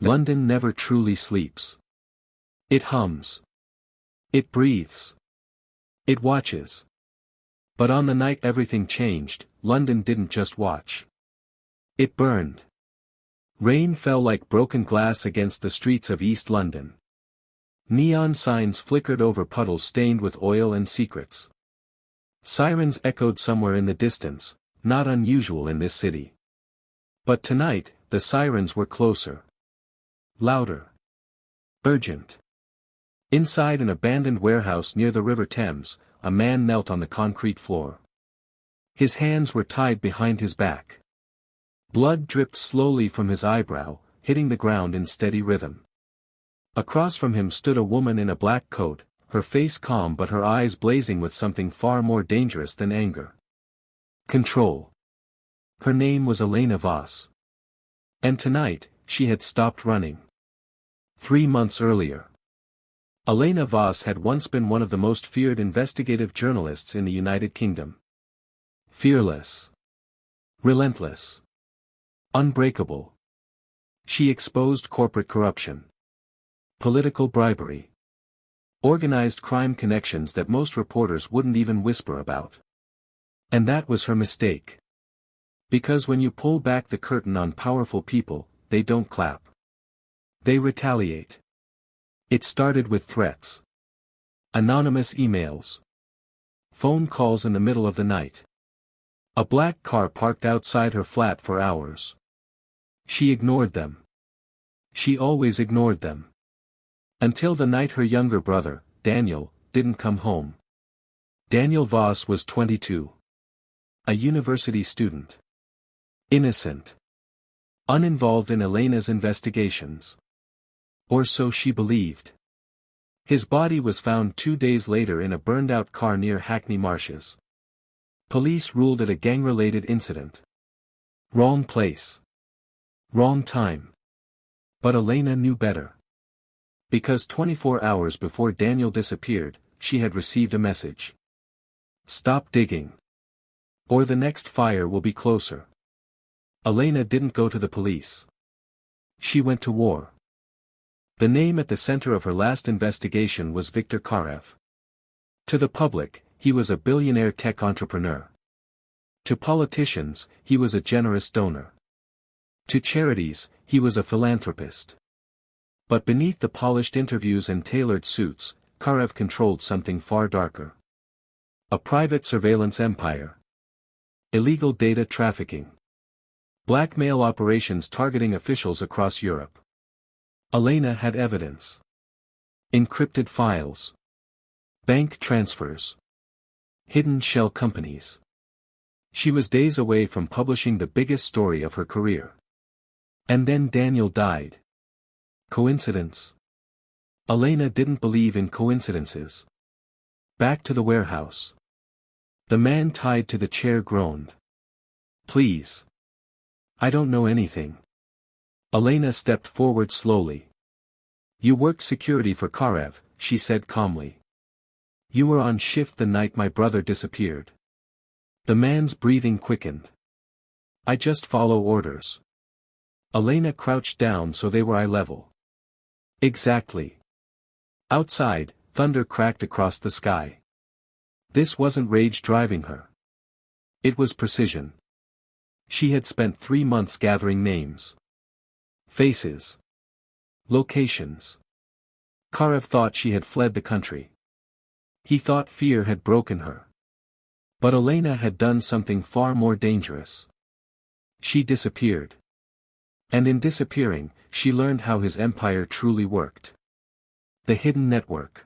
London never truly sleeps. It hums. It breathes. It watches. But on the night everything changed, London didn't just watch. It burned. Rain fell like broken glass against the streets of East London. Neon signs flickered over puddles stained with oil and secrets. Sirens echoed somewhere in the distance, not unusual in this city. But tonight, the sirens were closer. Louder. Urgent. Inside an abandoned warehouse near the River Thames, a man knelt on the concrete floor. His hands were tied behind his back. Blood dripped slowly from his eyebrow, hitting the ground in steady rhythm. Across from him stood a woman in a black coat, her face calm but her eyes blazing with something far more dangerous than anger. Control. Her name was Elena Voss. And tonight, she had stopped running. 3 months earlier. Elena Voss had once been one of the most feared investigative journalists in the United Kingdom. Fearless. Relentless. Unbreakable. She exposed corporate corruption. Political bribery. Organized crime connections that most reporters wouldn't even whisper about. And that was her mistake. Because when you pull back the curtain on powerful people, they don't clap. They retaliate. It started with threats. Anonymous emails. Phone calls in the middle of the night. A black car parked outside her flat for hours. She ignored them. She always ignored them. Until the night her younger brother, Daniel, didn't come home. Daniel Voss was 22. A university student. Innocent. Uninvolved in Elena's investigations. Or so she believed. His body was found 2 days later in a burned-out car near Hackney Marshes. Police ruled it a gang-related incident. Wrong place. Wrong time. But Elena knew better. Because 24 hours before Daniel disappeared, she had received a message. Stop digging. Or the next fire will be closer. Elena didn't go to the police. She went to war. The name at the center of her last investigation was Viktor Karev. To the public, he was a billionaire tech entrepreneur. To politicians, he was a generous donor. To charities, he was a philanthropist. But beneath the polished interviews and tailored suits, Karev controlled something far darker. A private surveillance empire. Illegal data trafficking. Blackmail operations targeting officials across Europe. Elena had evidence. Encrypted files. Bank transfers. Hidden shell companies. She was days away from publishing the biggest story of her career. And then Daniel died. Coincidence? Elena didn't believe in coincidences. Back to the warehouse. The man tied to the chair groaned. Please. I don't know anything. Elena stepped forward slowly. You worked security for Karev, she said calmly. You were on shift the night my brother disappeared. The man's breathing quickened. I just follow orders. Elena crouched down so they were eye level. Exactly. Outside, thunder cracked across the sky. This wasn't rage driving her. It was precision. She had spent 3 months gathering names. Faces. Locations. Karev thought she had fled the country. He thought fear had broken her. But Elena had done something far more dangerous. She disappeared. And in disappearing, she learned how his empire truly worked. The hidden network.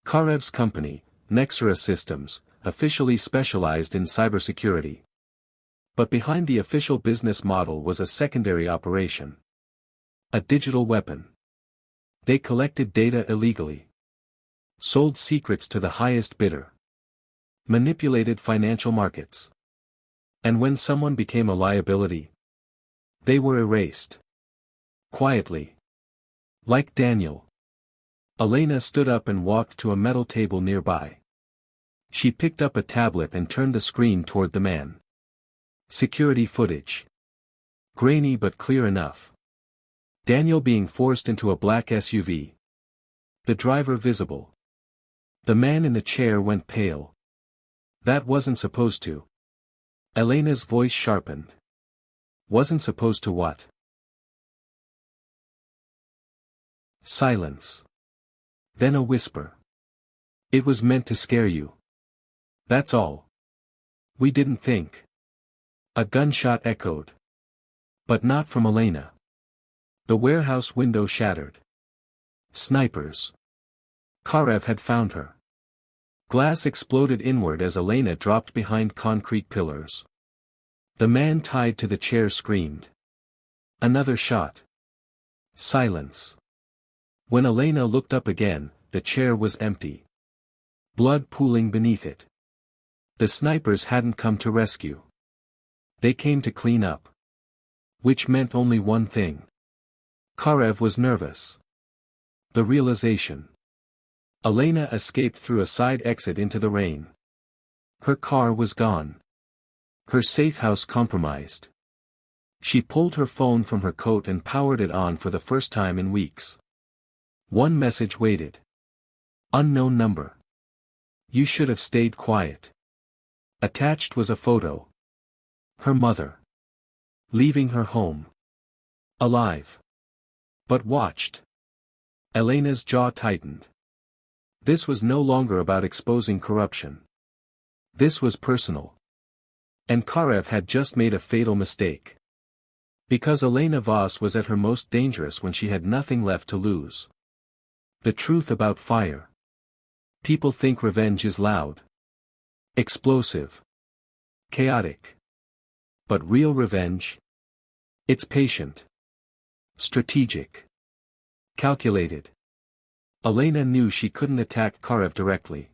Karev's company, Nexera Systems, officially specialized in cybersecurity. But behind the official business model was a secondary operation. A digital weapon. They collected data illegally. Sold secrets to the highest bidder. Manipulated financial markets. And when someone became a liability, they were erased. Quietly. Like Daniel. Elena stood up and walked to a metal table nearby. She picked up a tablet and turned the screen toward the man. Security footage. Grainy but clear enough. Daniel being forced into a black SUV. The driver visible. The man in the chair went pale. That wasn't supposed to. Elena's voice sharpened. Wasn't supposed to what? Silence. Then a whisper. It was meant to scare you. That's all. We didn't think. A gunshot echoed. But not from Elena. The warehouse window shattered. Snipers. Karev had found her. Glass exploded inward as Elena dropped behind concrete pillars. The man tied to the chair screamed. Another shot. Silence. When Elena looked up again, the chair was empty. Blood pooling beneath it. The snipers hadn't come to rescue. They came to clean up. Which meant only one thing. Karev was nervous. The realization. Elena escaped through a side exit into the rain. Her car was gone. Her safe house compromised. She pulled her phone from her coat and powered it on for the first time in weeks. One message waited. Unknown number. You should have stayed quiet. Attached was a photo. Her mother. Leaving her home. Alive. But watched. Elena's jaw tightened. This was no longer about exposing corruption. This was personal. And Karev had just made a fatal mistake. Because Elena Voss was at her most dangerous when she had nothing left to lose. The truth about fire. People think revenge is loud. Explosive. Chaotic. But real revenge? It's patient. Strategic. Calculated. Elena knew she couldn't attack Karev directly.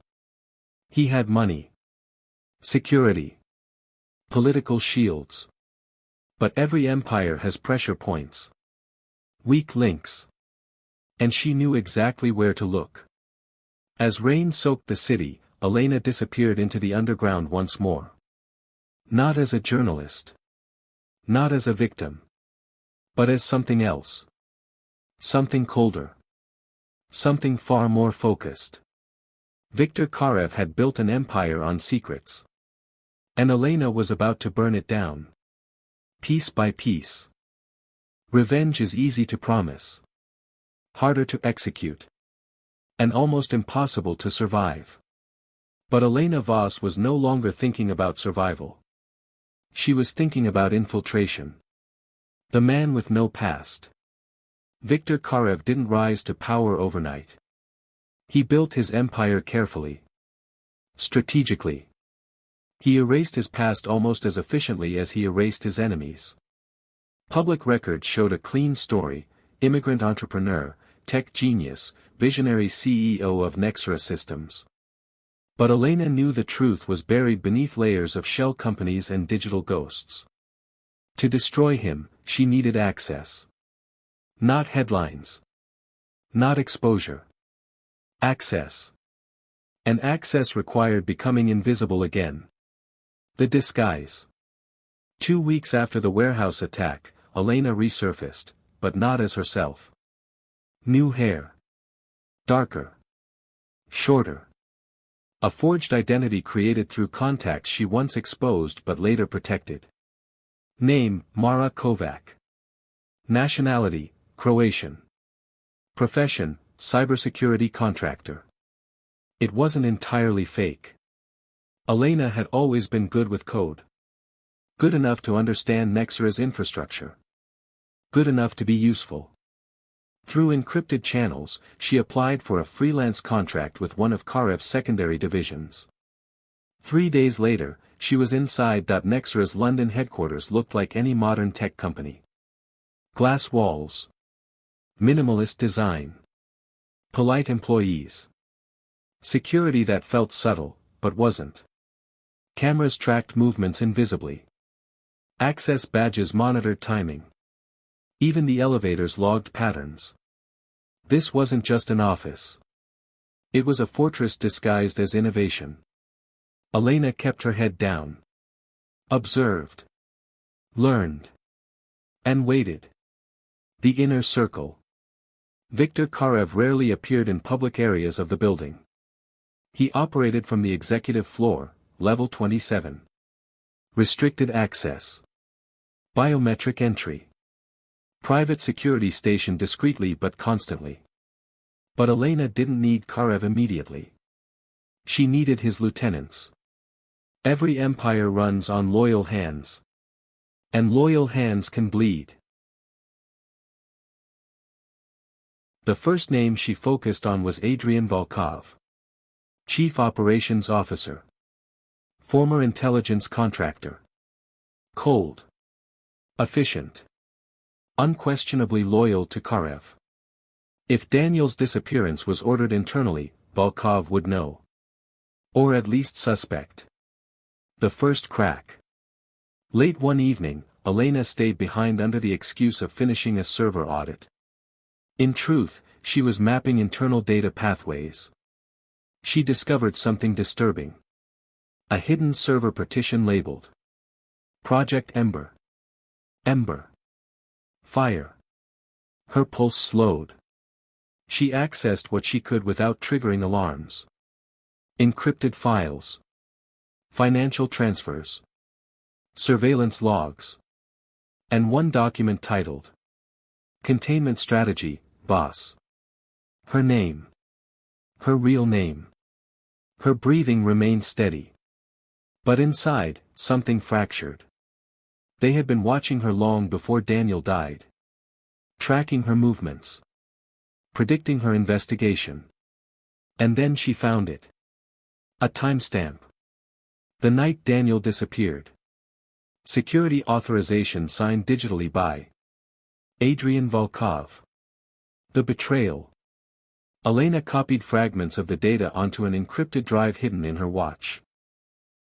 He had money. Security. Political shields. But every empire has pressure points. Weak links. And she knew exactly where to look. As rain soaked the city, Elena disappeared into the underground once more. Not as a journalist. Not as a victim. But as something else. Something colder. Something far more focused. Viktor Karev had built an empire on secrets. And Elena was about to burn it down. Piece by piece. Revenge is easy to promise. Harder to execute. And almost impossible to survive. But Elena Voss was no longer thinking about survival. She was thinking about infiltration. The man with no past. Viktor Karev didn't rise to power overnight. He built his empire carefully. Strategically. He erased his past almost as efficiently as he erased his enemies. Public records showed a clean story: immigrant entrepreneur, tech genius, visionary CEO of Nexera Systems. But Elena knew the truth was buried beneath layers of shell companies and digital ghosts. To destroy him, she needed access. Not headlines. Not exposure. Access. And access required becoming invisible again. The disguise. 2 weeks after the warehouse attack, Elena resurfaced, but not as herself. New hair. Darker. Shorter. A forged identity created through contacts she once exposed but later protected. Name: Mara Kovac. Nationality: Croatian. Profession: cybersecurity contractor. It wasn't entirely fake. Elena had always been good with code. Good enough to understand Nexera's infrastructure. Good enough to be useful. Through encrypted channels, she applied for a freelance contract with one of Karev's secondary divisions. 3 days later, she was inside. Nexera's London headquarters looked like any modern tech company. Glass walls. Minimalist design. Polite employees. Security that felt subtle, but wasn't. Cameras tracked movements invisibly. Access badges monitored timing. Even the elevators logged patterns. This wasn't just an office. It was a fortress disguised as innovation. Elena kept her head down. Observed. Learned. And waited. The inner circle. Viktor Karev rarely appeared in public areas of the building. He operated from the executive floor, level 27. Restricted access. Biometric entry. Private security stationed discreetly but constantly. But Elena didn't need Karev immediately. She needed his lieutenants. Every empire runs on loyal hands. And loyal hands can bleed. The first name she focused on was Adrian Volkov. Chief Operations Officer. Former intelligence contractor. Cold. Efficient. Unquestionably loyal to Karev. If Daniel's disappearance was ordered internally, Volkov would know. Or at least suspect. The first crack. Late one evening, Elena stayed behind under the excuse of finishing a server audit. In truth, she was mapping internal data pathways. She discovered something disturbing. A hidden server partition labeled Project Ember. Ember. Fire. Her pulse slowed. She accessed what she could without triggering alarms. Encrypted files. Financial transfers. Surveillance logs. And one document titled Containment Strategy, Voss. Her name. Her real name. Her breathing remained steady. But inside, something fractured. They had been watching her long before Daniel died. Tracking her movements. Predicting her investigation. And then she found it. A timestamp. The night Daniel disappeared. Security authorization signed digitally by Adrian Volkov. The betrayal. Elena copied fragments of the data onto an encrypted drive hidden in her watch.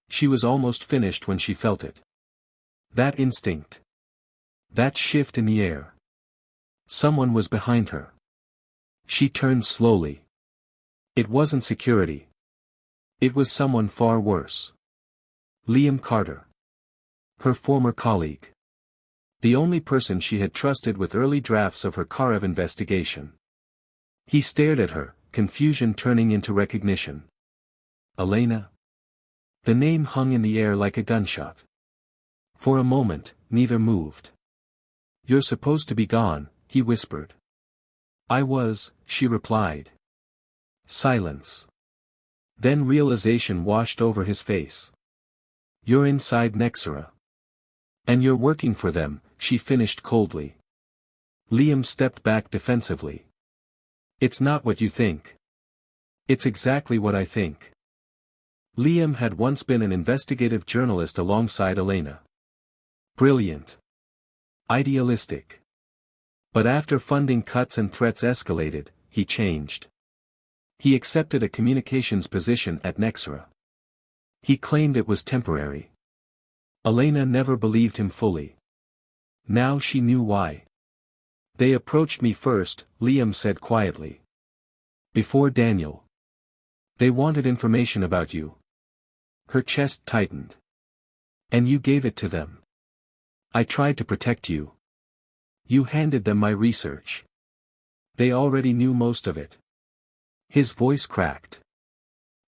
She was almost finished when she felt it. That instinct. That shift in the air. Someone was behind her. She turned slowly. It wasn't security. It was someone far worse. Liam Carter. Her former colleague. The only person she had trusted with early drafts of her Karev investigation. He stared at her, confusion turning into recognition. Elena? The name hung in the air like a gunshot. For a moment, neither moved. You're supposed to be gone, he whispered. I was, she replied. Silence. Then realization washed over his face. You're inside Nexera. And you're working for them, she finished coldly. Liam stepped back defensively. It's not what you think. It's exactly what I think. Liam had once been an investigative journalist alongside Elena. Brilliant. Idealistic. But after funding cuts and threats escalated, he changed. He accepted a communications position at Nexera. He claimed it was temporary. Elena never believed him fully. Now she knew why. They approached me first, Liam said quietly. Before Daniel. They wanted information about you. Her chest tightened. And you gave it to them. I tried to protect you. You handed them my research. They already knew most of it. His voice cracked.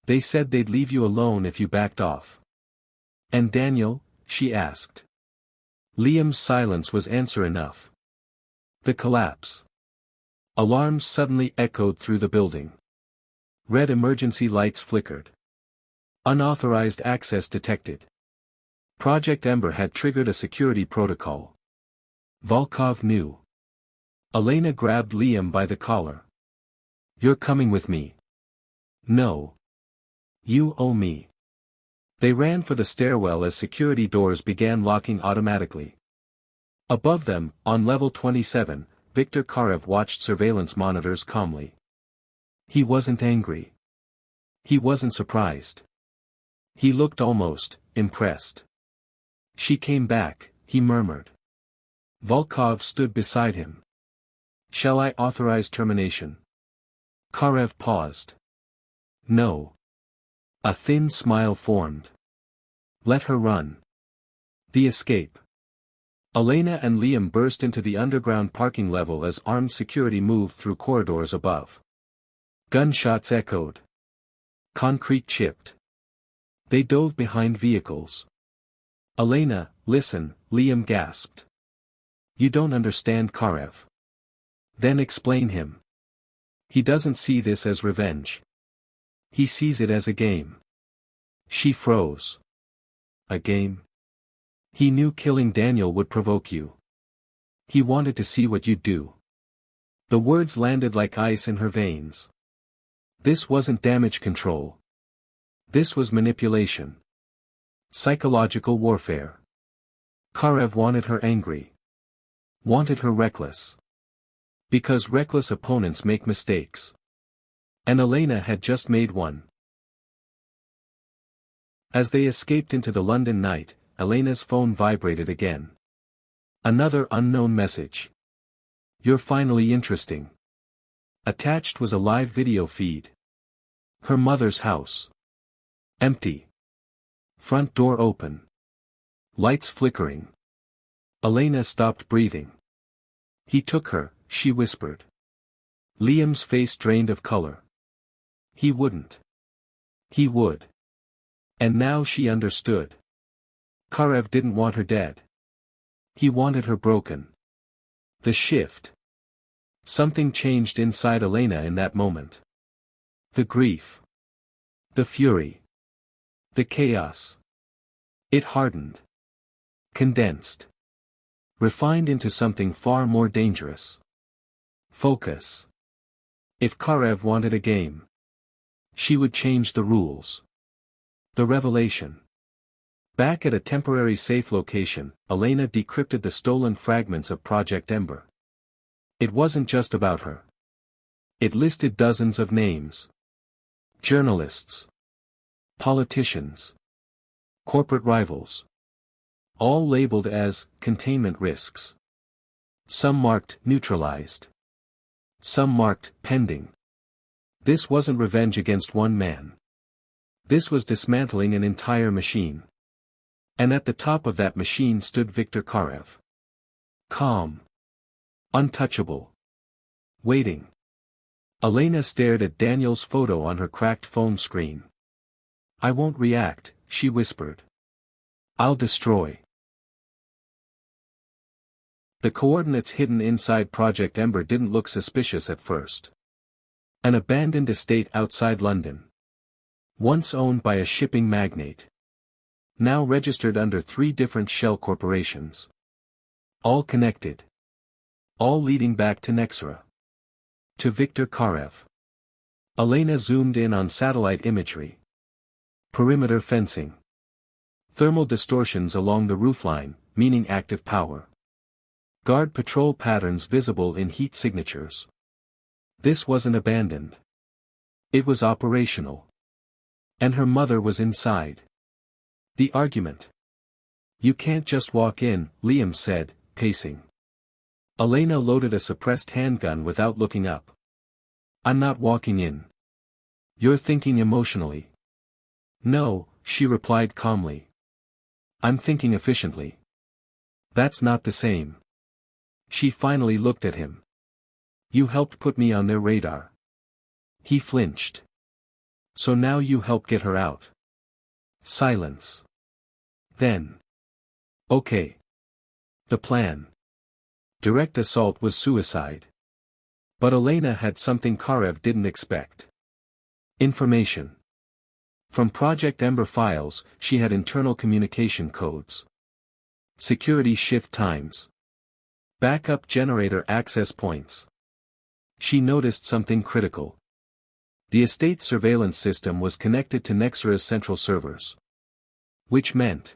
They said they'd leave you alone if you backed off. And Daniel? She asked. Liam's silence was answer enough. The collapse. Alarms suddenly echoed through the building. Red emergency lights flickered. Unauthorized access detected. Project Ember had triggered a security protocol. Volkov knew. Elena grabbed Liam by the collar. You're coming with me. No. You owe me. They ran for the stairwell as security doors began locking automatically. Above them, on level 27, Viktor Karev watched surveillance monitors calmly. He wasn't angry. He wasn't surprised. He looked almost impressed. She came back, he murmured. Volkov stood beside him. Shall I authorize termination? Karev paused. No. A thin smile formed. Let her run. The escape. Elena and Liam burst into the underground parking level as armed security moved through corridors above. Gunshots echoed. Concrete chipped. They dove behind vehicles. "Elena, listen," Liam gasped. "You don't understand Karev." "Then explain him. He doesn't see this as revenge. He sees it as a game." She froze. "A game?" "He knew killing Daniel would provoke you. He wanted to see what you'd do." The words landed like ice in her veins. This wasn't damage control. This was manipulation. Psychological warfare. Karev wanted her angry. Wanted her reckless. Because reckless opponents make mistakes. And Elena had just made one. As they escaped into the London night, Elena's phone vibrated again. Another unknown message. "You're finally interesting." Attached was a live video feed. Her mother's house. Empty. Front door open. Lights flickering. Elena stopped breathing. "He took her," she whispered. Liam's face drained of color. "He wouldn't." "He would." And now she understood. Karev didn't want her dead. He wanted her broken. The shift. Something changed inside Elena in that moment. The grief. The fury. The chaos. It hardened. Condensed. Refined into something far more dangerous. Focus. If Karev wanted a game, she would change the rules. The revelation. Back at a temporary safe location, Elena decrypted the stolen fragments of Project Ember. It wasn't just about her. It listed dozens of names. Journalists. Politicians. Corporate rivals. All labeled as containment risks. Some marked neutralized. Some marked pending. This wasn't revenge against one man. This was dismantling an entire machine. And at the top of that machine stood Viktor Karev. Calm. Untouchable. Waiting. Elena stared at Daniel's photo on her cracked phone screen. "I won't react," she whispered. "I'll destroy." The coordinates hidden inside Project Ember didn't look suspicious at first. An abandoned estate outside London. Once owned by a shipping magnate. Now registered under 3 different shell corporations. All connected. All leading back to Nexera. To Viktor Karev. Elena zoomed in on satellite imagery. Perimeter fencing. Thermal distortions along the roofline, meaning active power. Guard patrol patterns visible in heat signatures. This wasn't abandoned. It was operational. And her mother was inside. The argument. "You can't just walk in," Liam said, pacing. Elena loaded a suppressed handgun without looking up. "I'm not walking in. You're thinking emotionally." "No," she replied calmly. "I'm thinking efficiently." "That's not the same." She finally looked at him. "You helped put me on their radar." He flinched. "So now you help get her out." Silence. Then. "Okay. The plan. Direct assault was suicide." But Elena had something Karev didn't expect. Information. From Project Ember files, she had internal communication codes. Security shift times. Backup generator access points. She noticed something critical. The estate surveillance system was connected to Nexera's central servers. Which meant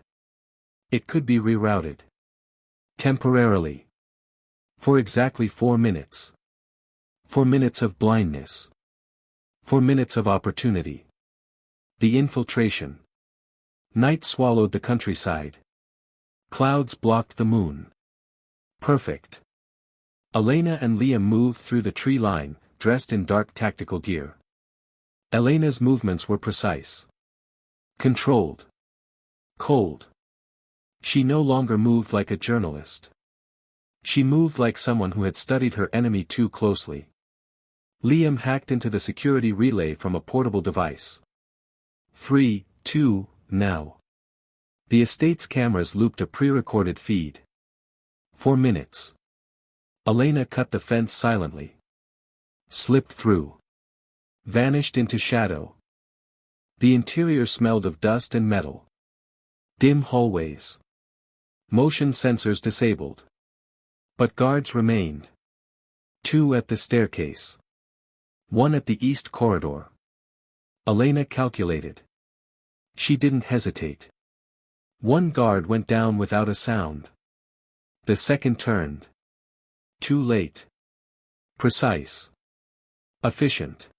it could be rerouted. Temporarily. For exactly 4 minutes. 4 minutes of blindness. 4 minutes of opportunity. The infiltration. Night swallowed the countryside. Clouds blocked the moon. Perfect. Elena and Liam moved through the tree line, dressed in dark tactical gear. Elena's movements were precise. Controlled. Cold. She no longer moved like a journalist. She moved like someone who had studied her enemy too closely. Liam hacked into the security relay from a portable device. 3, 2, now. The estate's cameras looped a pre-recorded feed. 4 minutes. Elena cut the fence silently. Slipped through. Vanished into shadow. The interior smelled of dust and metal. Dim hallways. Motion sensors disabled. But guards remained. 2 at the staircase. 1 at the east corridor. Elena calculated. She didn't hesitate. 1 guard went down without a sound. The second turned. Too late. Precise. Efficient.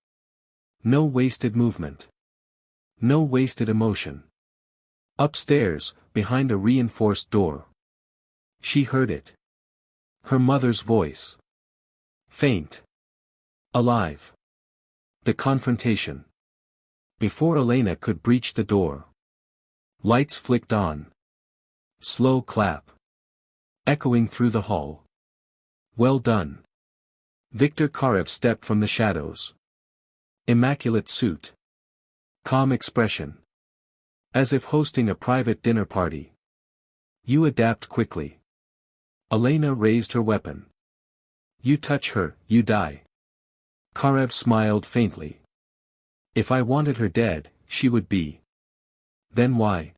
No wasted movement. No wasted emotion. Upstairs, behind a reinforced door. She heard it. Her mother's voice. Faint. Alive. The confrontation. Before Elena could breach the door. Lights flicked on. Slow clap. Echoing through the hall. Well done. Viktor Karev stepped from the shadows. Immaculate suit. Calm expression. As if hosting a private dinner party. You adapt quickly. Elena raised her weapon. You touch her, you die. Karev smiled faintly. If I wanted her dead, she would be. Then why?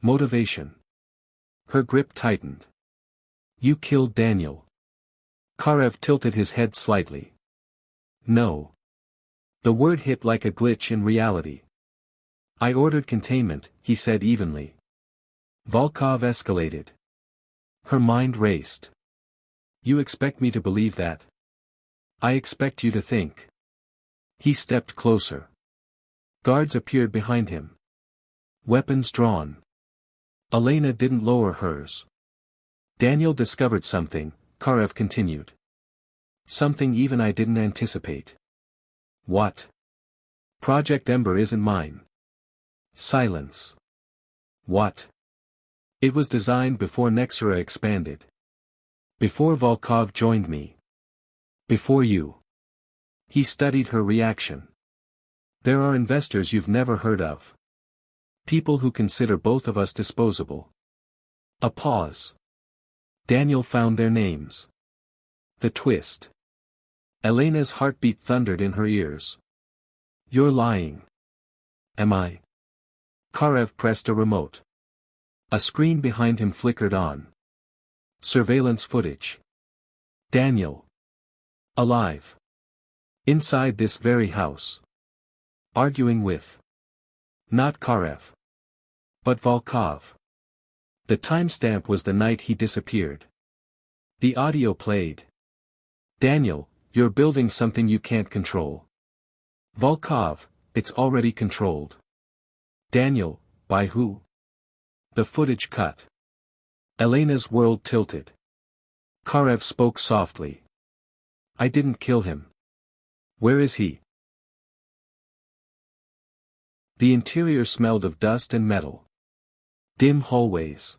Motivation. Her grip tightened. You killed Daniel. Karev tilted his head slightly. No. The word hit like a glitch in reality. I ordered containment, he said evenly. Volkov escalated. Her mind raced. You expect me to believe that? I expect you to think. He stepped closer. Guards appeared behind him. Weapons drawn. Elena didn't lower hers. Daniel discovered something, Karev continued. Something even I didn't anticipate. What? Project Ember isn't mine. Silence. What? It was designed before Nexera expanded. Before Volkov joined me. Before you. He studied her reaction. There are investors you've never heard of. People who consider both of us disposable. A pause. Daniel found their names. The twist. Elena's heartbeat thundered in her ears. You're lying. Am I? Karev pressed a remote. A screen behind him flickered on. Surveillance footage. Daniel. Alive. Inside this very house. Arguing with. Not Karev. But Volkov. The timestamp was the night he disappeared. The audio played. Daniel, you're building something you can't control. Volkov, it's already controlled. Daniel, by who? The footage cut. Elena's world tilted. Karev spoke softly. I didn't kill him. Where is he? The interior smelled of dust and metal. Dim hallways.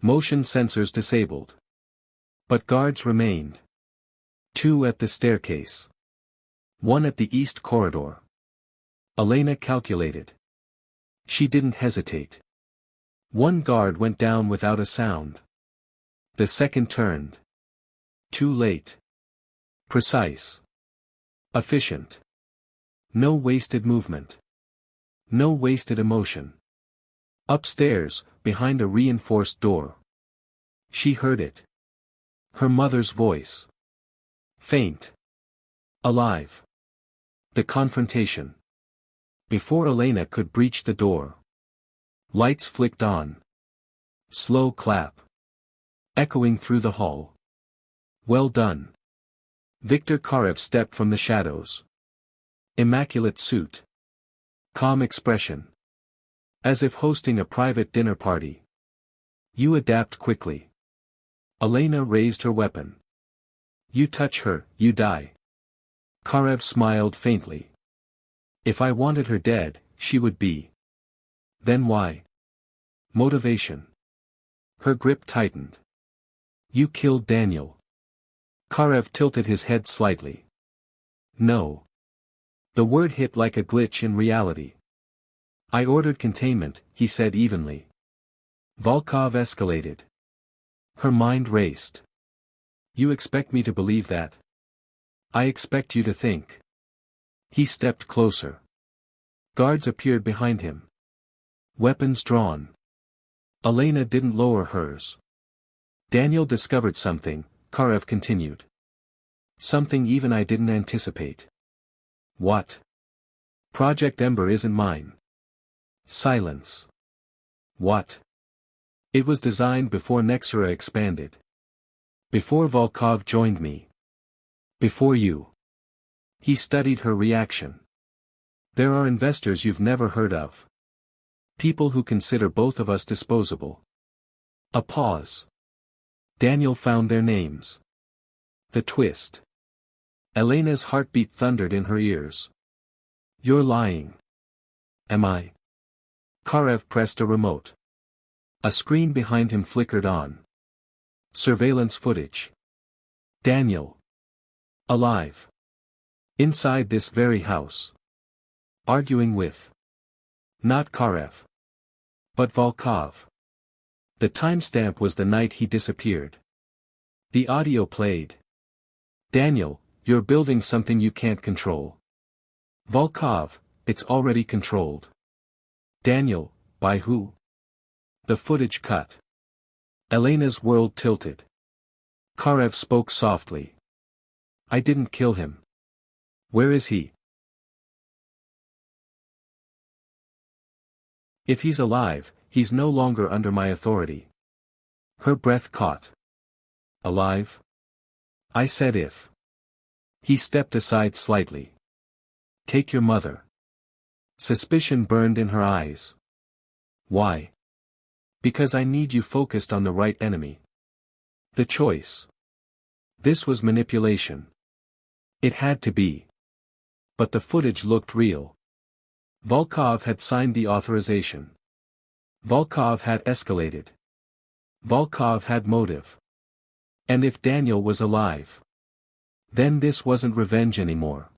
Motion sensors disabled. But guards remained. 2 at the staircase. 1 at the east corridor. Elena calculated. She didn't hesitate. 1 guard went down without a sound. The second turned. Too late. Precise. Efficient. No wasted movement. No wasted emotion. Upstairs, behind a reinforced door. She heard it. Her mother's voice. Faint. Alive. The confrontation. Before Elena could breach the door. Lights flicked on. Slow clap. Echoing through the hall. Well done. Viktor Karev stepped from the shadows. Immaculate suit. Calm expression. As if hosting a private dinner party. You adapt quickly. Elena raised her weapon. You touch her, you die. Karev smiled faintly. If I wanted her dead, she would be. Then why? Motivation. Her grip tightened. You killed Daniel. Karev tilted his head slightly. No. The word hit like a glitch in reality. I ordered containment, he said evenly. Volkov escalated. Her mind raced. You expect me to believe that? I expect you to think. He stepped closer. Guards appeared behind him. Weapons drawn. Elena didn't lower hers. Daniel discovered something, Karev continued. Something even I didn't anticipate. What? Project Ember isn't mine. Silence. What? It was designed before Nexera expanded. Before Volkov joined me. Before you. He studied her reaction. There are investors you've never heard of. People who consider both of us disposable. A pause. Daniel found their names. The twist. Elena's heartbeat thundered in her ears. You're lying. Am I? Karev pressed a remote. A screen behind him flickered on. Surveillance footage. Daniel. Alive. Inside this very house. Arguing with. Not Karev. But Volkov. The timestamp was the night he disappeared. The audio played. Daniel, you're building something you can't control. Volkov, it's already controlled. Daniel, by who? The footage cut. Elena's world tilted. Karev spoke softly. I didn't kill him. Where is he? If he's alive, he's no longer under my authority. Her breath caught. Alive? I said if. He stepped aside slightly. Take your mother. Suspicion burned in her eyes. Why? Because I need you focused on the right enemy. The choice. This was manipulation. It had to be. But the footage looked real. Volkov had signed the authorization. Volkov had escalated. Volkov had motive. And if Daniel was alive, then this wasn't revenge anymore.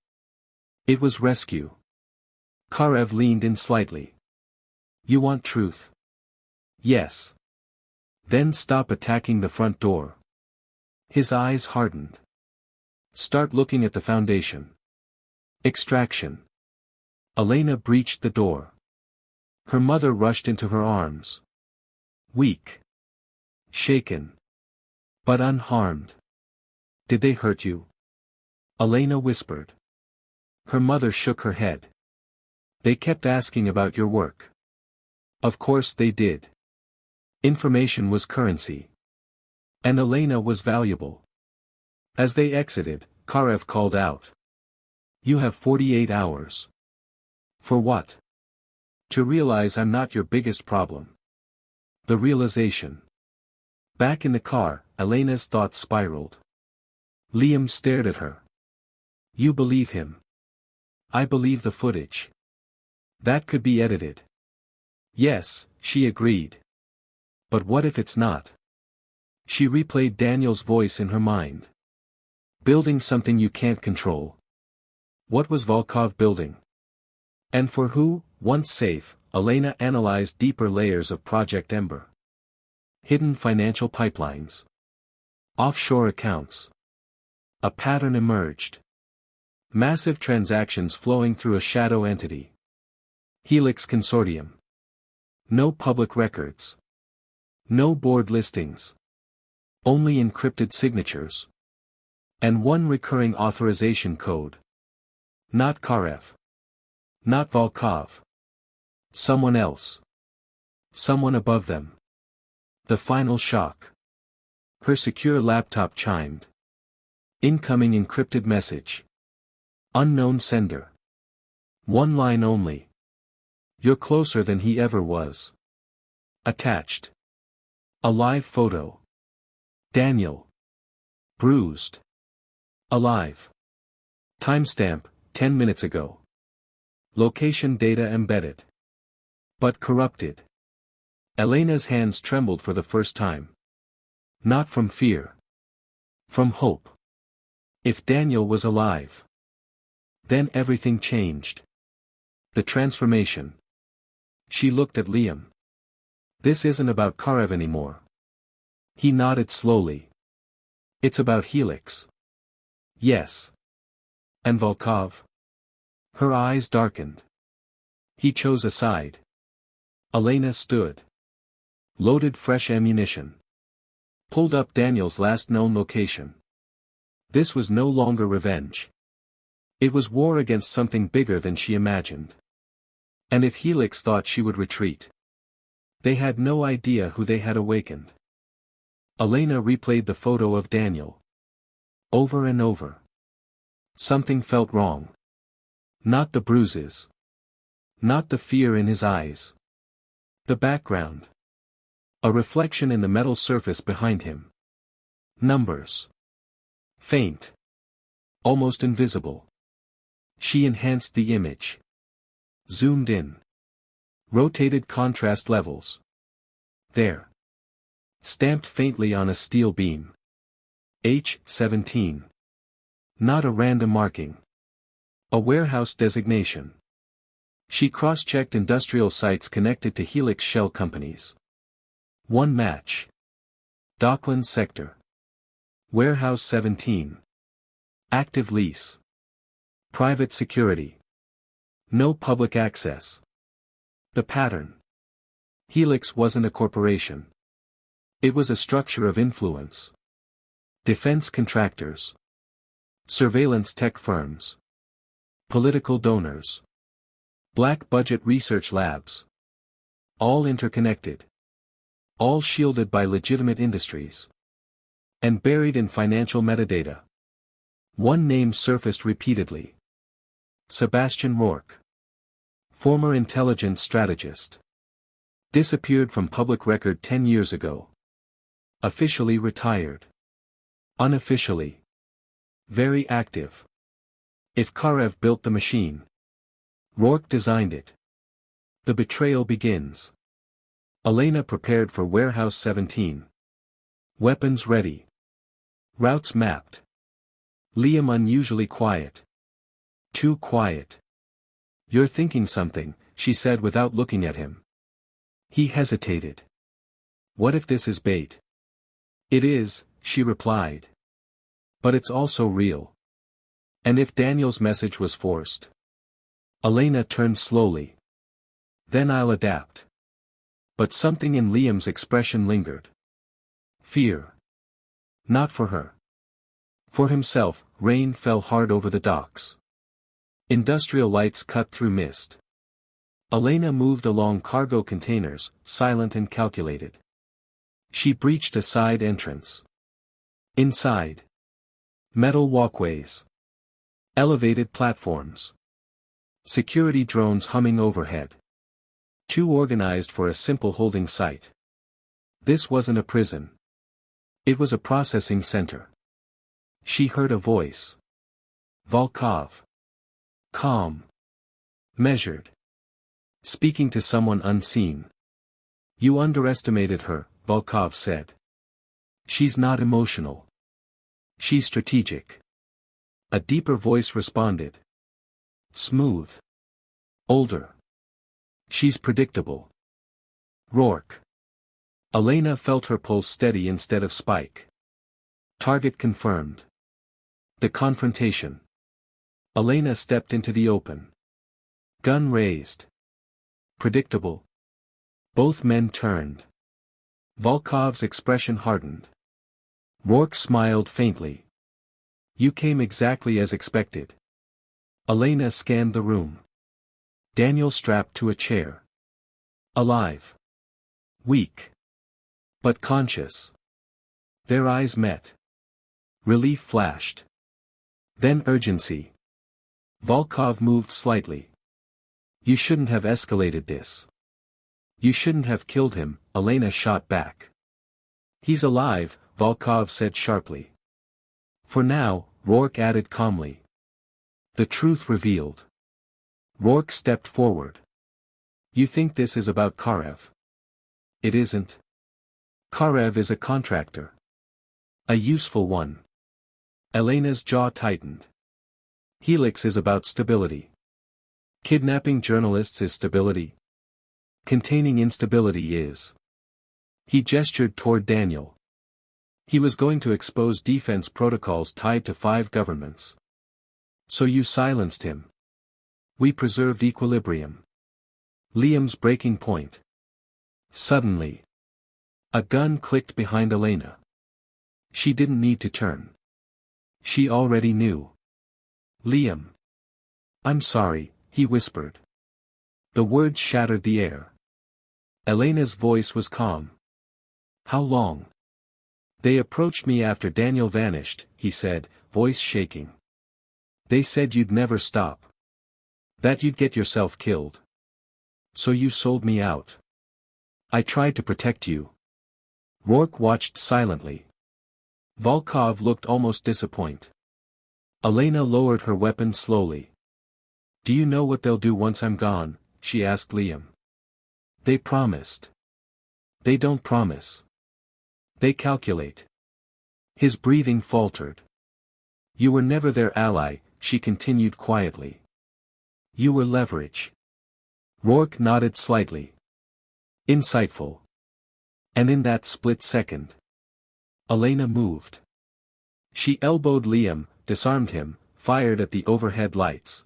It was rescue. Karev leaned in slightly. You want truth? Yes. Then stop attacking the front door. His eyes hardened. Start looking at the foundation. Extraction. Elena breached the door. Her mother rushed into her arms. Weak. Shaken. But unharmed. Did they hurt you? Elena whispered. Her mother shook her head. They kept asking about your work. Of course they did. Information was currency. And Elena was valuable. As they exited, Karev called out. You have 48 hours. For what? To realize I'm not your biggest problem. The realization. Back in the car, Elena's thoughts spiraled. Liam stared at her. You believe him. I believe the footage. That could be edited. Yes, she agreed. But what if it's not? She replayed Daniel's voice in her mind. Building something you can't control. What was Volkov building? And for who? Once safe, Elena analyzed deeper layers of Project Ember. Hidden financial pipelines. Offshore accounts. A pattern emerged. Massive transactions flowing through a shadow entity. Helix Consortium. No public records. No board listings. Only encrypted signatures. And one recurring authorization code. Not Karev. Not Volkov. Someone else. Someone above them. The final shock. Her secure laptop chimed. Incoming encrypted message. Unknown sender. One line only. You're closer than he ever was. Attached. A live photo. Daniel. Bruised. Alive. Timestamp, 10 minutes ago. Location data embedded. But corrupted. Elena's hands trembled for the first time. Not from fear. From hope. If Daniel was alive. Then everything changed. The transformation. She looked at Liam. This isn't about Karev anymore. He nodded slowly. It's about Helix. Yes. And Volkov? Her eyes darkened. He chose a side. Elena stood. Loaded fresh ammunition. Pulled up Daniel's last known location. This was no longer revenge. It was war against something bigger than she imagined. And if Helix thought she would retreat. They had no idea who they had awakened. Elena replayed the photo of Daniel. Over and over. Something felt wrong. Not the bruises. Not the fear in his eyes. The background. A reflection in the metal surface behind him. Numbers. Faint. Almost invisible. She enhanced the image. Zoomed in. Rotated contrast levels. There. Stamped faintly on a steel beam. H-17. Not a random marking. A warehouse designation. She cross-checked industrial sites connected to Helix shell companies. One match. Dockland Sector. Warehouse 17. Active lease. Private security. No public access. The pattern. Helix wasn't a corporation. It was a structure of influence. Defense contractors. Surveillance tech firms. Political donors. Black budget research labs. All interconnected. All shielded by legitimate industries. And buried in financial metadata. One name surfaced repeatedly. Sebastian Rourke. Former intelligence strategist. Disappeared from public record 10 years ago. Officially retired. Unofficially. Very active. If Karev built the machine. Rourke designed it. The betrayal begins. Elena prepared for Warehouse 17. Weapons ready. Routes mapped. Liam unusually quiet. Too quiet. You're thinking something, she said without looking at him. He hesitated. What if this is bait? It is, she replied. But it's also real. And if Daniel's message was forced? Elena turned slowly. Then I'll adapt. But something in Liam's expression lingered. Fear. Not for her. For himself, rain fell hard over the docks. Industrial lights cut through mist. Elena moved along cargo containers, silent and calculated. She breached a side entrance. Inside. Metal walkways. Elevated platforms. Security drones humming overhead. Too organized for a simple holding site. This wasn't a prison. It was a processing center. She heard a voice. Volkov. Calm. Measured. Speaking to someone unseen. You underestimated her, Volkov said. She's not emotional. She's strategic. A deeper voice responded. Smooth. Older. She's predictable. Rourke. Elena felt her pulse steady instead of spike. Target confirmed. The confrontation. Elena stepped into the open. Gun raised. Predictable. Both men turned. Volkov's expression hardened. Rourke smiled faintly. You came exactly as expected. Elena scanned the room. Daniel strapped to a chair. Alive. Weak. But conscious. Their eyes met. Relief flashed. Then urgency. Volkov moved slightly. You shouldn't have escalated this. You shouldn't have killed him, Elena shot back. He's alive, Volkov said sharply. For now, Rourke added calmly. The truth revealed. Rourke stepped forward. You think this is about Karev? It isn't. Karev is a contractor. A useful one. Elena's jaw tightened. Helix is about stability. Kidnapping journalists is stability. Containing instability is. He gestured toward Daniel. He was going to expose defense protocols tied to 5 governments. So you silenced him. We preserved equilibrium. Liam's breaking point. Suddenly. A gun clicked behind Elena. She didn't need to turn. She already knew. Liam. I'm sorry, he whispered. The words shattered the air. Elena's voice was calm. How long? They approached me after Daniel vanished, he said, voice shaking. They said you'd never stop. That you'd get yourself killed. So you sold me out. I tried to protect you. Rourke watched silently. Volkov looked almost disappointed. Elena lowered her weapon slowly. Do you know what they'll do once I'm gone? She asked Liam. They promised. They don't promise. They calculate. His breathing faltered. You were never their ally, she continued quietly. You were leverage. Rourke nodded slightly. Insightful. And in that split second, Elena moved. She elbowed Liam, disarmed him, fired at the overhead lights.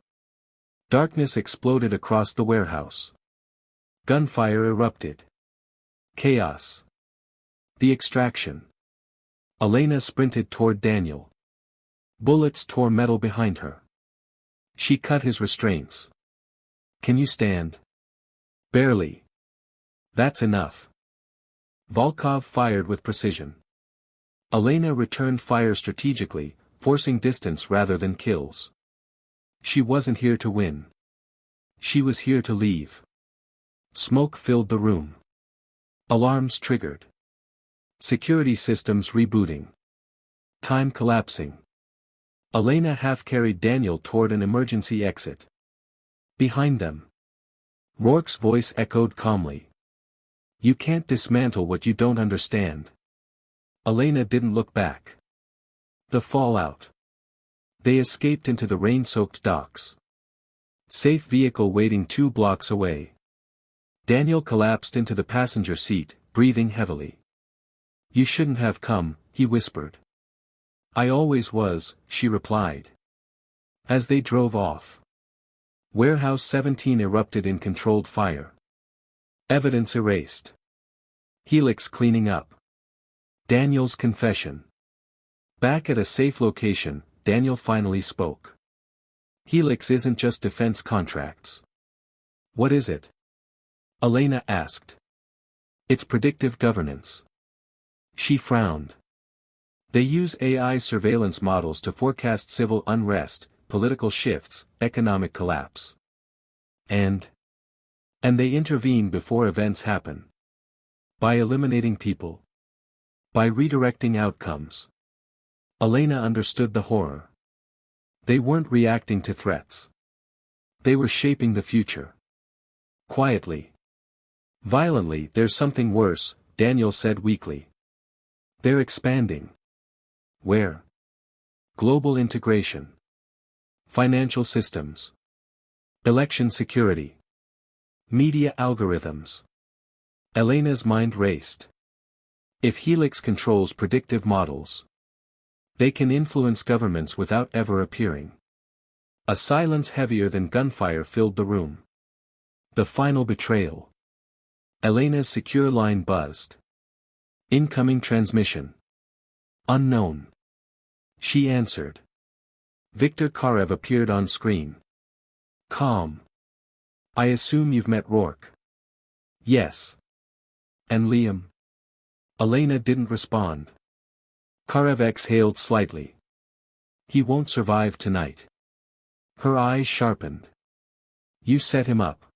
Darkness exploded across the warehouse. Gunfire erupted. Chaos. The extraction. Elena sprinted toward Daniel. Bullets tore metal behind her. She cut his restraints. Can you stand? Barely. That's enough. Volkov fired with precision. Elena returned fire strategically, forcing distance rather than kills. She wasn't here to win. She was here to leave. Smoke filled the room. Alarms triggered. Security systems rebooting. Time collapsing. Elena half-carried Daniel toward an emergency exit. Behind them. Rourke's voice echoed calmly. You can't dismantle what you don't understand. Elena didn't look back. The fallout. They escaped into the rain-soaked docks. Safe vehicle waiting 2 blocks away. Daniel collapsed into the passenger seat, breathing heavily. You shouldn't have come, he whispered. I always was, she replied. As they drove off. Warehouse 17 erupted in controlled fire. Evidence erased. Helix cleaning up. Daniel's confession. Back at a safe location, Daniel finally spoke. Helix isn't just defense contracts. What is it? Elena asked. It's predictive governance. She frowned. They use AI surveillance models to forecast civil unrest, political shifts, economic collapse. And they intervene before events happen. By eliminating people. By redirecting outcomes. Elena understood the horror. They weren't reacting to threats. They were shaping the future. Quietly. Violently. There's something worse, Daniel said weakly. They're expanding. Where? Global integration. Financial systems. Election security. Media algorithms. Elena's mind raced. If Helix controls predictive models, they can influence governments without ever appearing. A silence heavier than gunfire filled the room. The final betrayal. Elena's secure line buzzed. Incoming transmission. Unknown. She answered. Viktor Karev appeared on screen. Calm. I assume you've met Rourke. Yes. And Liam? Elena didn't respond. Karev exhaled slightly. He won't survive tonight. Her eyes sharpened. You set him up.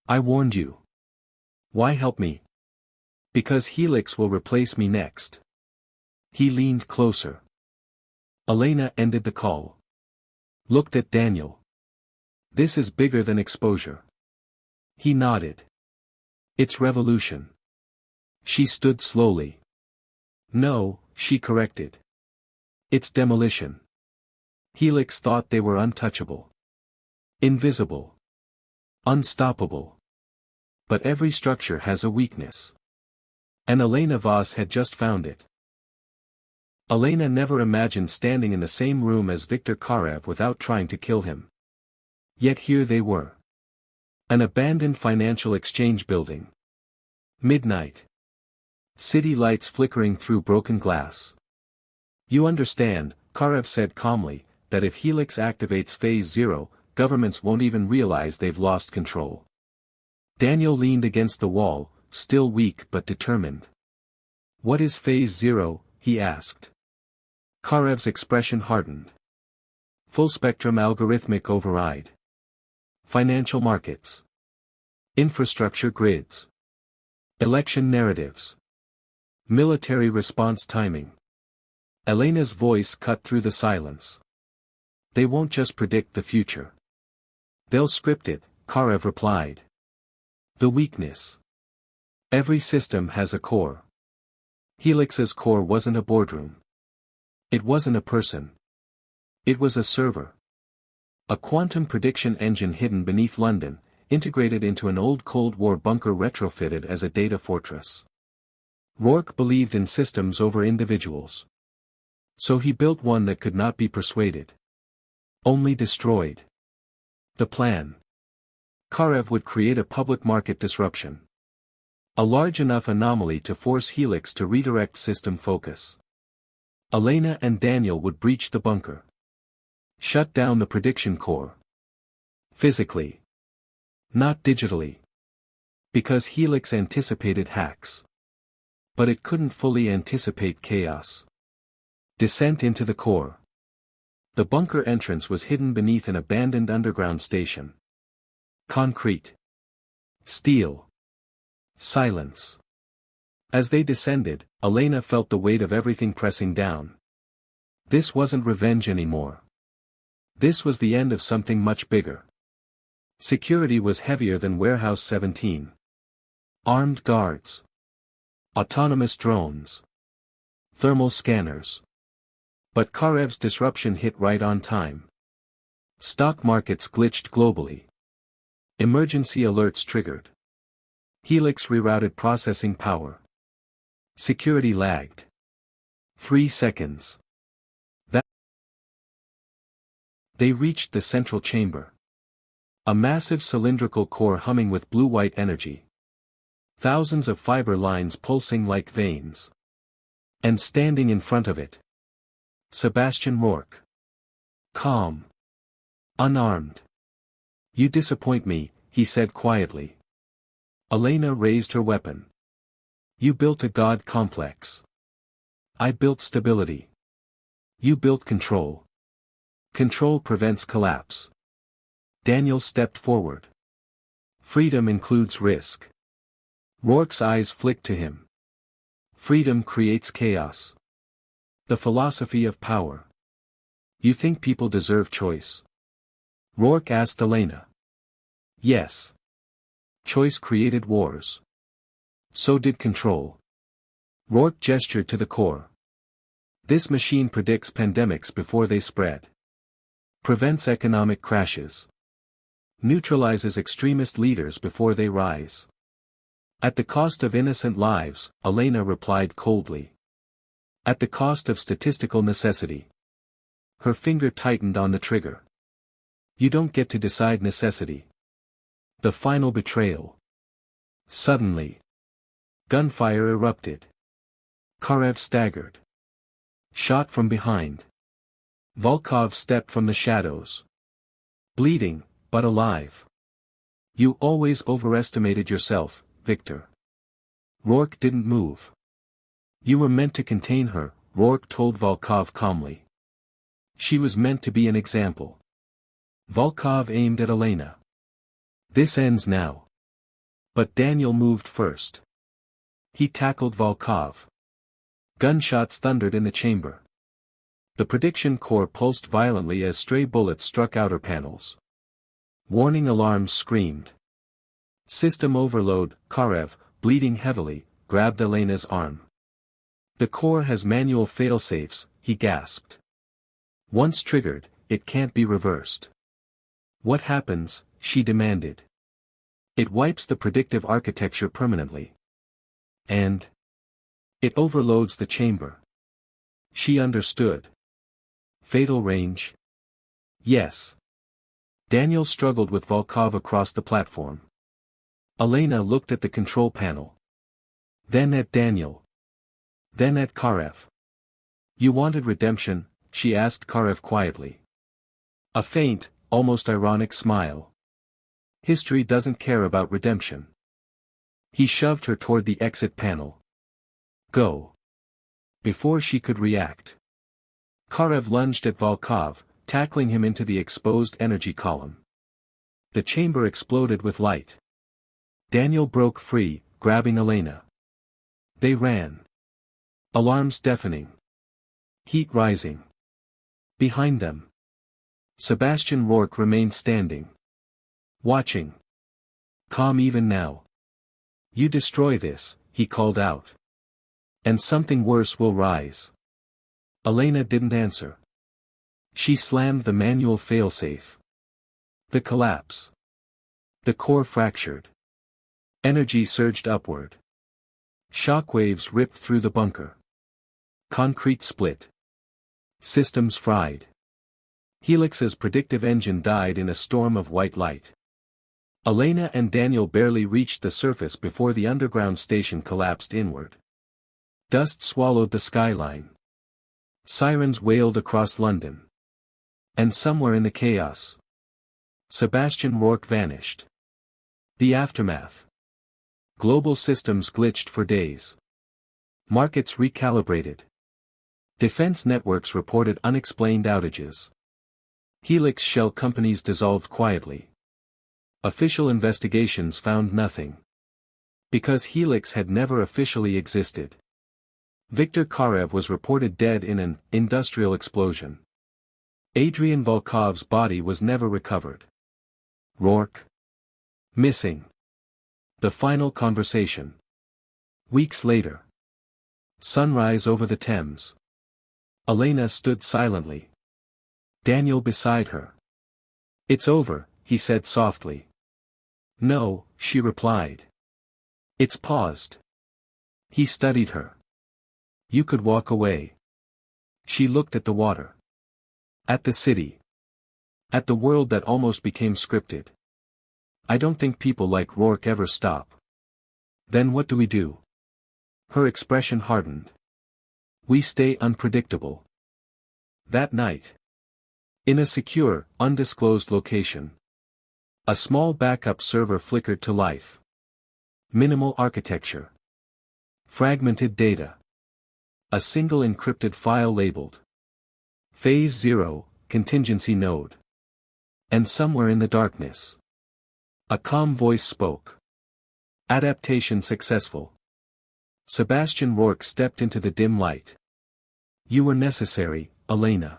I warned you. Why help me? Because Helix will replace me next. He leaned closer. Elena ended the call. Looked at Daniel. This is bigger than exposure. He nodded. It's revolution. She stood slowly. No, she corrected. It's demolition. Helix thought they were untouchable. Invisible. Unstoppable. But every structure has a weakness. And Elena Voss had just found it. Elena never imagined standing in the same room as Viktor Karev without trying to kill him. Yet here they were. An abandoned financial exchange building. Midnight. City lights flickering through broken glass. You understand, Karev said calmly, that if Helix activates Phase 0, governments won't even realize they've lost control. Daniel leaned against the wall, still weak but determined. What is Phase 0, he asked. Karev's expression hardened. Full-spectrum algorithmic override. Financial markets. Infrastructure grids. Election narratives. Military response timing. Elena's voice cut through the silence. They won't just predict the future. They'll script it, Karev replied. The weakness. Every system has a core. Helix's core wasn't a boardroom. It wasn't a person. It was a server. A quantum prediction engine hidden beneath London, integrated into an old Cold War bunker retrofitted as a data fortress. Rourke believed in systems over individuals. So he built one that could not be persuaded. Only destroyed. The plan. Karev would create a public market disruption. A large enough anomaly to force Helix to redirect system focus. Elena and Daniel would breach the bunker. Shut down the prediction core. Physically. Not digitally. Because Helix anticipated hacks. But it couldn't fully anticipate chaos. Descent into the core. The bunker entrance was hidden beneath an abandoned underground station. Concrete. Steel. Silence. As they descended, Elena felt the weight of everything pressing down. This wasn't revenge anymore. This was the end of something much bigger. Security was heavier than Warehouse 17. Armed guards. Autonomous drones. Thermal scanners. But Karev's disruption hit right on time. Stock markets glitched globally. Emergency alerts triggered. Helix rerouted processing power. Security lagged. 3 seconds. They reached the central chamber. A massive cylindrical core humming with blue-white energy. Thousands of fiber lines pulsing like veins. And standing in front of it. Sebastian Rourke. Calm. Unarmed. You disappoint me, he said quietly. Elena raised her weapon. You built a god complex. I built stability. You built control. Control prevents collapse. Daniel stepped forward. Freedom includes risk. Rourke's eyes flicked to him. Freedom creates chaos. The philosophy of power. You think people deserve choice? Rourke asked Elena. Yes. Choice created wars. So did control. Rourke gestured to the core. This machine predicts pandemics before they spread. Prevents economic crashes. Neutralizes extremist leaders before they rise. At the cost of innocent lives, Elena replied coldly. At the cost of statistical necessity. Her finger tightened on the trigger. You don't get to decide necessity. The final betrayal. Suddenly. Gunfire erupted. Karev staggered. Shot from behind. Volkov stepped from the shadows. Bleeding, but alive. You always overestimated yourself, Victor. Rourke didn't move. You were meant to contain her, Rourke told Volkov calmly. She was meant to be an example. Volkov aimed at Elena. This ends now. But Daniel moved first. He tackled Volkov. Gunshots thundered in the chamber. The prediction core pulsed violently as stray bullets struck outer panels. Warning alarms screamed. System overload, Karev, bleeding heavily, grabbed Elena's arm. The core has manual failsafes, he gasped. Once triggered, it can't be reversed. What happens? She demanded. It wipes the predictive architecture permanently. And it overloads the chamber. She understood. Fatal range? Yes. Daniel struggled with Volkov across the platform. Elena looked at the control panel. Then at Daniel. Then at Karev. You wanted redemption? She asked Karev quietly. A faint, almost ironic smile. History doesn't care about redemption. He shoved her toward the exit panel. Go. Before she could react. Karev lunged at Volkov, tackling him into the exposed energy column. The chamber exploded with light. Daniel broke free, grabbing Elena. They ran. Alarms deafening. Heat rising. Behind them. Sebastian Rourke remained standing. Watching. Calm even now. You destroy this, he called out. And something worse will rise. Elena didn't answer. She slammed the manual failsafe. The collapse. The core fractured. Energy surged upward. Shockwaves ripped through the bunker. Concrete split. Systems fried. Helix's predictive engine died in a storm of white light. Elena and Daniel barely reached the surface before the underground station collapsed inward. Dust swallowed the skyline. Sirens wailed across London. And somewhere in the chaos, Sebastian Rourke vanished. The aftermath. Global systems glitched for days. Markets recalibrated. Defense networks reported unexplained outages. Helix shell companies dissolved quietly. Official investigations found nothing. Because Helix had never officially existed. Viktor Karev was reported dead in an industrial explosion. Adrian Volkov's body was never recovered. Rourke. Missing. The final conversation. Weeks later. Sunrise over the Thames. Elena stood silently. Daniel beside her. It's over, he said softly. No, she replied. It's paused. He studied her. You could walk away. She looked at the water. At the city. At the world that almost became scripted. I don't think people like Rourke ever stop. Then what do we do? Her expression hardened. We stay unpredictable. That night. In a secure, undisclosed location. A small backup server flickered to life. Minimal architecture. Fragmented data. A single encrypted file labeled. Phase 0, contingency node. And somewhere in the darkness. A calm voice spoke. Adaptation successful. Sebastian Rourke stepped into the dim light. You were necessary, Elena.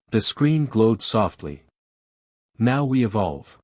The screen glowed softly. Now we evolve.